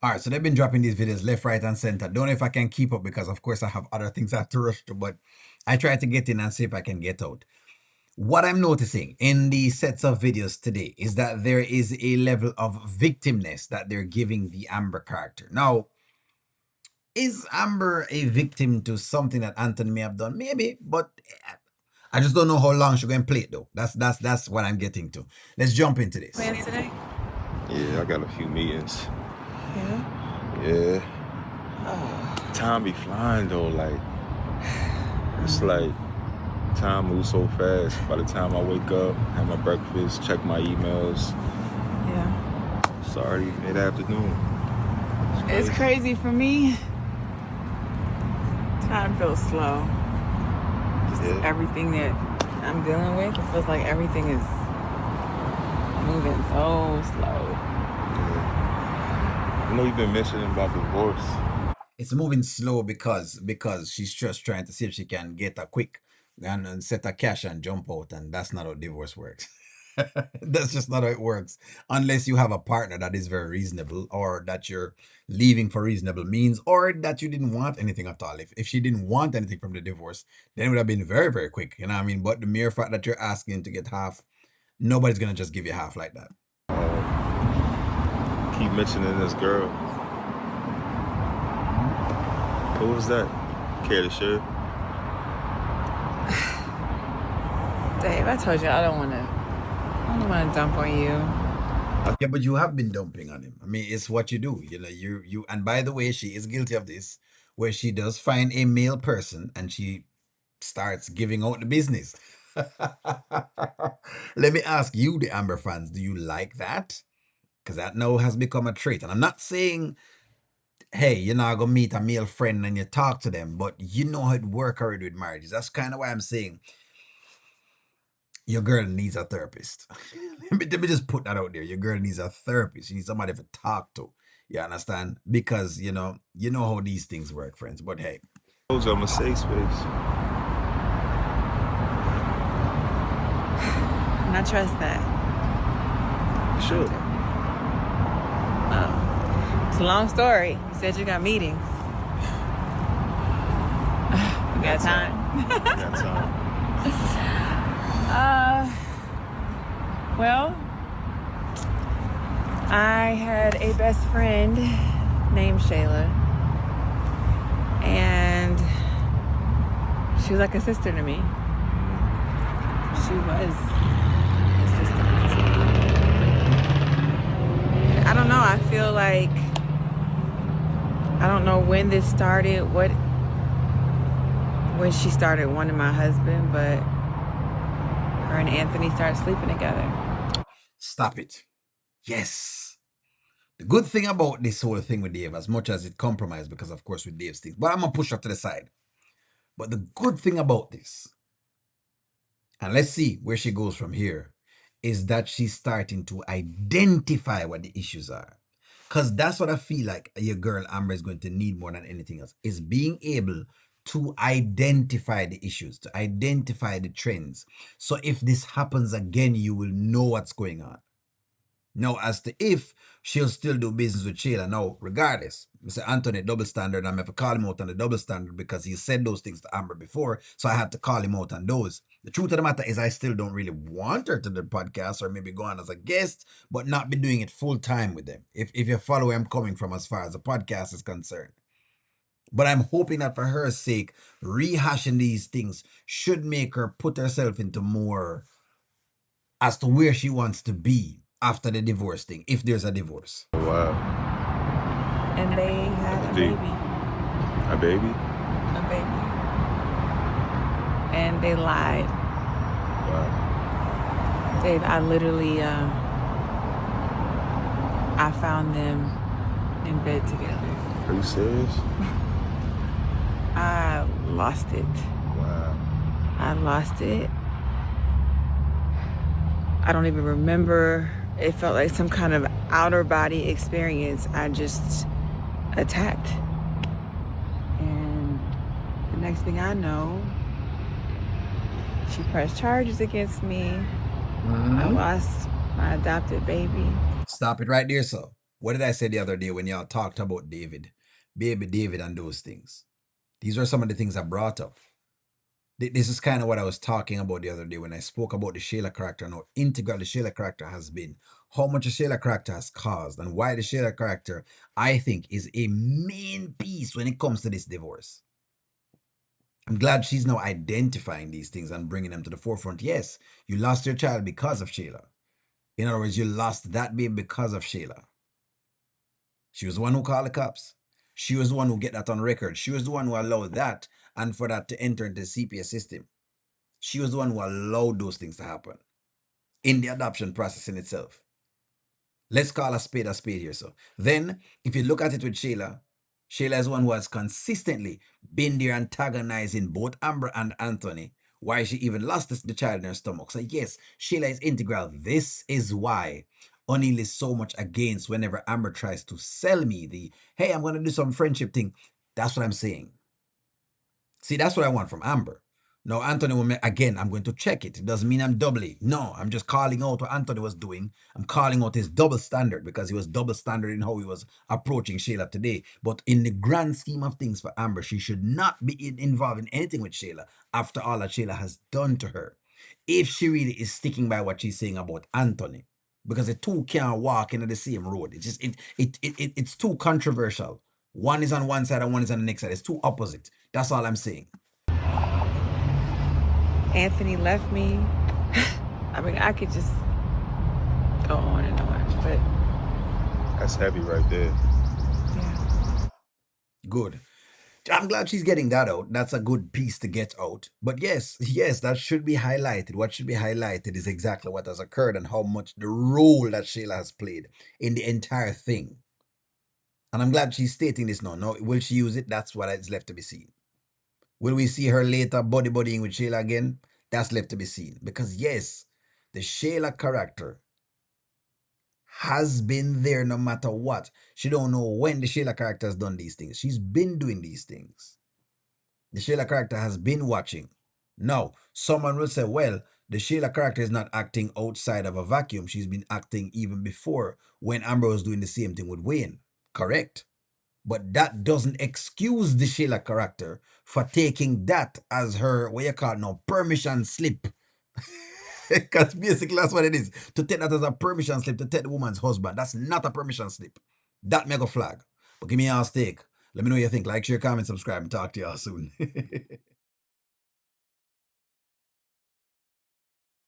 All right, so they've been dropping these videos left, right, and center. Don't know if I can keep up because, of course, I have other things I have to rush to, but I try to get in and see if I can get out. What I'm noticing in the sets of videos today is that there is a level of victimness that they're giving the Amber character. Now, is Amber a victim to something that Anthony may have done? Maybe, but I just don't know how long she's going to play it though. That's what I'm getting to. Let's jump into this. Plans today? Yeah, I got a few meetings. Yeah? Yeah. Oh. Time be flying though, like it's like time moves so fast. By the time I wake up, have my breakfast, check my emails, Yeah. it's already mid-afternoon. It's crazy for me. Time feels slow. Just everything that I'm dealing with, it feels like everything is moving so slow. Yeah. I know you've been mentioning about divorce. It's moving slow because she's just trying to see if she can get a quick and set a cash and jump out, and that's not how divorce works. That's just not how it works. Unless you have a partner that is very reasonable, or that you're leaving for reasonable means, or that you didn't want anything at all. If she didn't want anything from the divorce, then it would have been very, very quick. You know what I mean? But the mere fact that you're asking to get half, nobody's gonna just give you half like that. Keep mentioning this girl. Who was that? Care to share? Dave, I told you I don't want to dump on you. Yeah, but you have been dumping on him. I mean, it's what you do. You know, you and by the way, she is guilty of this, where she does find a male person and she starts giving out the business. Let me ask you, the Amber fans, do you like that? Because that now has become a trait. And I'm not saying, hey, you're not gonna meet a male friend and you talk to them, but you know how it works already with marriages. That's kind of why I'm saying your girl needs a therapist. let me just put that out there. Your girl needs a therapist. You need somebody to talk to. You understand? Because you know how these things work, friends. But hey, Told you I'm a safe space. And I trust that. Sure. It's a long story. You said you got meetings. You got time? Got time. Well, I had a best friend named Shayla, and she was like a sister to me. She was a sister to me. I don't know, I feel like, I don't know when this started, when she started wanting my husband, but her and Anthony started sleeping together. stop it. Yes. The good thing about this whole thing with Dave, as much as it compromised, because of course with Dave's things, but I'm gonna push her to the side. But the good thing about this, and let's see where she goes from here, is that she's starting to identify what the issues are. Because that's what I feel like your girl Amber is going to need more than anything else, is being able to identify the issues, to identify the trends. So if this happens again, you will know what's going on. Now, as to if she'll still do business with Shayla, now, regardless, Mr. Anthony, double standard, I'm going to call him out on the double standard because he said those things to Amber before, so I had to call him out on those. The truth of the matter is I still don't really want her to the podcast or maybe go on as a guest, but not be doing it full time with them, if you follow where I'm coming from as far as the podcast is concerned. But I'm hoping that for her sake, rehashing these things should make her put herself into more as to where she wants to be after the divorce thing, if there's a divorce. Wow. And they had a baby. A baby? A baby. And they lied. Wow. Dave, I literally, I found them in bed together. Are you serious? I lost it. Wow. I lost it. I don't even remember. It felt like some kind of outer body experience. I just attacked. And the next thing I know, she pressed charges against me. I lost my adopted baby. Stop it right there, so. What did I say the other day when y'all talked about David, baby David, and those things? These are some of the things I brought up. This is kind of what I was talking about the other day when I spoke about the Shayla character and how integral the Shayla character has been, how much the Shayla character has caused, and why the Shayla character, I think, is a main piece when it comes to this divorce. I'm glad she's now identifying these things and bringing them to the forefront. Yes, you lost your child because of Shayla. In other words, you lost that baby because of Shayla. She was the one who called the cops. She was the one who get that on record. She was the one who allowed that and for that to enter into the CPS system. She was the one who allowed those things to happen in the adoption process in itself. Let's call a spade here. So then, if you look at it with Shayla, Shayla is one who has consistently been there antagonizing both Amber and Anthony. Why she even lost the child in her stomach. So yes, Shayla is integral. This is why O'Neill is so much against whenever Amber tries to sell me the, hey, I'm going to do some friendship thing. That's what I'm saying. See, that's what I want from Amber. No, Anthony will again, I'm going to check it. It doesn't mean I'm doubly. No, I'm just calling out what Anthony was doing. I'm calling out his double standard because he was double standard in how he was approaching Shayla today. But in the grand scheme of things for Amber, she should not be involved in anything with Shayla after all that Shayla has done to her. If she really is sticking by what she's saying about Anthony, because the two can't walk into the same road. It's just it's too controversial. One is on one side and one is on the next side. It's too opposite. That's all I'm saying. Anthony left me. I mean, I could just go on and on, but That's heavy right there. yeah. Good. I'm glad she's getting that out. That's a good piece to get out. But yes, yes, that should be highlighted. What should be highlighted is exactly what has occurred and how much the role that Shayla has played in the entire thing. And I'm glad she's stating this now. Now, will she use it? That's what is left to be seen. Will we see her later buddying with Shayla again? That's left to be seen. Because yes, the Shayla character has been there no matter what. She don't know when the Shayla character has done these things. She's been doing these things. The Shayla character has been watching. Now, someone will say, well, the Shayla character is not acting outside of a vacuum. She's been acting even before when Amber was doing the same thing with Wayne. Correct. But that doesn't excuse the Shayla character for taking that as her, what you call it now, permission slip. Because basically that's what it is. To take that as a permission slip to take the woman's husband. That's not a permission slip. That mega flag. But give me your steak. Let me know what you think. Like, share, comment, subscribe, and talk to y'all soon.